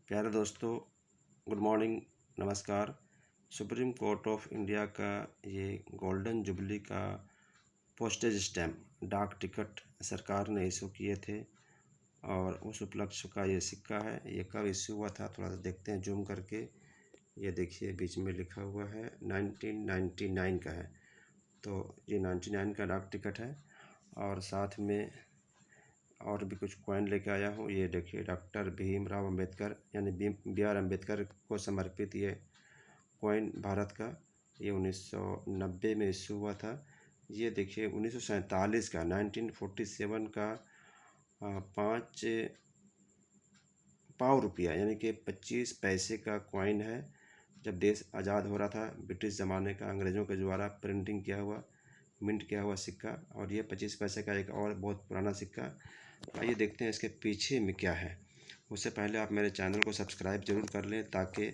प्यारे दोस्तों, good morning, नमस्कार। सुप्रीम कोर्ट ऑफ इंडिया का ये गोल्डन जुबली का पोस्टेज स्टैम्प डाक टिकट सरकार ने इशू किए थे और उस उपलक्ष्य का ये सिक्का है। ये कब इशू हुआ था थोड़ा सा देखते हैं जूम करके। ये देखिए बीच में लिखा हुआ है 1999 का है, तो ये 99 का डाक टिकट है। और साथ में और भी कुछ कॉइन लेके आया हूँ। ये देखिए डॉक्टर भीमराव अंबेडकर यानी बी आर अम्बेडकर को समर्पित ये कॉइन भारत का, ये 1990 में इशू हुआ था। ये देखिए 1947 का 1947 का 5 पाव रुपया यानी कि 25 पैसे का कॉइन है। जब देश आज़ाद हो रहा था ब्रिटिश ज़माने का, अंग्रेज़ों के द्वारा प्रिंटिंग किया हुआ, मिंट किया हुआ सिक्का। और ये 25 पैसे का एक और बहुत पुराना सिक्का। आइए देखते हैं इसके पीछे में क्या है। उससे पहले आप मेरे चैनल को सब्सक्राइब ज़रूर कर लें ताकि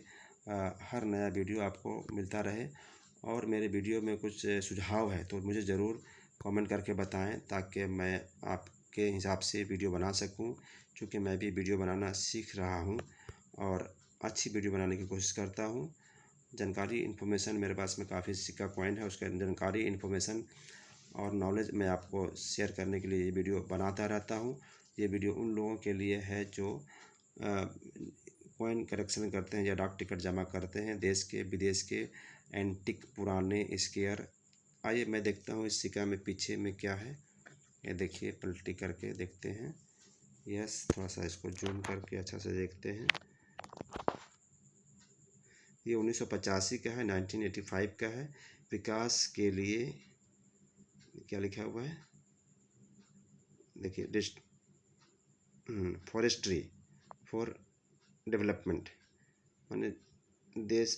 हर नया वीडियो आपको मिलता रहे। और मेरे वीडियो में कुछ सुझाव है तो मुझे ज़रूर कमेंट करके बताएं ताकि मैं आपके हिसाब से वीडियो बना सकूं, क्योंकि मैं भी वीडियो बनाना सीख रहा हूं और अच्छी वीडियो बनाने की कोशिश करता हूं। जानकारी इन्फॉर्मेशन मेरे पास में काफ़ी सिक्का कॉइन है, उसका जानकारी इन्फॉर्मेशन और नॉलेज मैं आपको शेयर करने के लिए ये वीडियो बनाता रहता हूँ। ये वीडियो उन लोगों के लिए है जो कॉइन कलेक्शन करते हैं या डाक टिकट जमा करते हैं, देश के विदेश के एंटिक पुराने स्केयर। आइए मैं देखता हूँ इस सिक्का में पीछे में क्या है। ये देखिए पलटी करके देखते हैं। यस, थोड़ा सा इसको जूम करके अच्छा से देखते हैं। ये 1985 का है, 1985 का है। विकास के लिए क्या लिखा हुआ है देखिए, फॉरेस्ट्री फॉर डेवलपमेंट, माने देश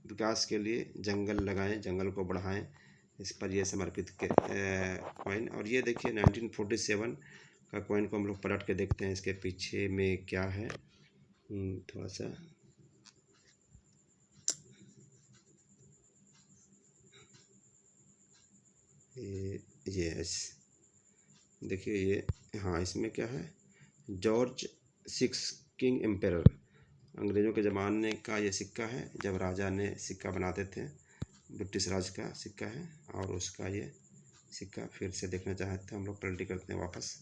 विकास के लिए जंगल लगाएं, जंगल को बढ़ाएं, इस पर यह समर्पित कॉइन। और ये देखिए 1947 का कॉइन को हम लोग पलट के देखते हैं इसके पीछे में क्या है। थोड़ा सा ये देखिए, ये हाँ, इसमें क्या है, जॉर्ज 6 किंग एम्पेरर, अंग्रेज़ों के ज़माने का ये सिक्का है, जब राजा ने सिक्का बनाते थे, ब्रिटिश राज का सिक्का है। और उसका ये सिक्का फिर से देखना चाहते हैं हम लोग, पलटी करते हैं वापस।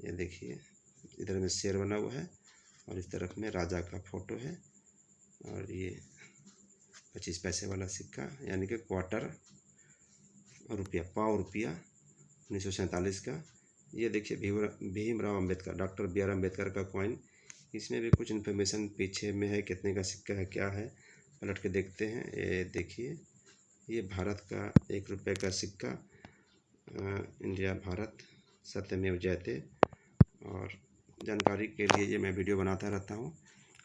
ये देखिए इधर में शेर बना हुआ है और इस तरफ में राजा का फ़ोटो है। और ये 25 पैसे वाला सिक्का यानी कि क्वार्टर रुपया, पाव रुपया 1947 का। ये देखिए Bhimrao Ambedkar, doctor B R Ambedkar का कॉइन। इसमें भी कुछ इन्फॉर्मेशन पीछे में है, कितने का सिक्का है, क्या है, पलट के देखते हैं। ये देखिए ये भारत का 1 रुपये का सिक्का, इंडिया भारत सत्यमेव जयते। और जानकारी के लिए ये मैं वीडियो बनाता रहता हूँ।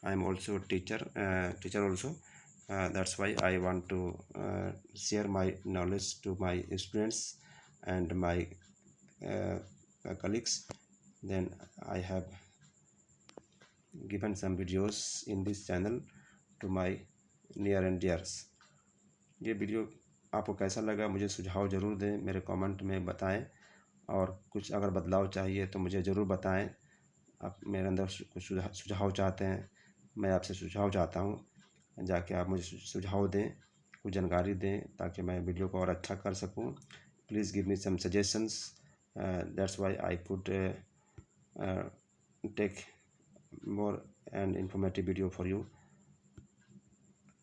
I am also teacher also, that's why I want to share my knowledge to my students and my colleagues. Then I have given some videos in this channel to my near and dears. ये video आपको कैसा लगा मुझे सुझाव ज़रूर दें, मेरे comment में बताएं। और कुछ अगर बदलाव चाहिए तो मुझे ज़रूर बताएं। आप मेरे अंदर कुछ सुझाव चाहते हैं, मैं आपसे सुझाव चाहता हूँ, जाके आप मुझे सुझाव दें, कुछ जानकारी दें ताकि मैं वीडियो को और अच्छा कर सकूं। Please give me some suggestions, that's why I could take more and informative video for you.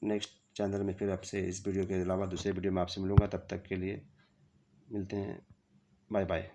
Next channel में फिर आपसे इस वीडियो के अलावा दूसरे वीडियो में आपसे मिलूँगा। तब तक के लिए मिलते हैं, बाय बाय।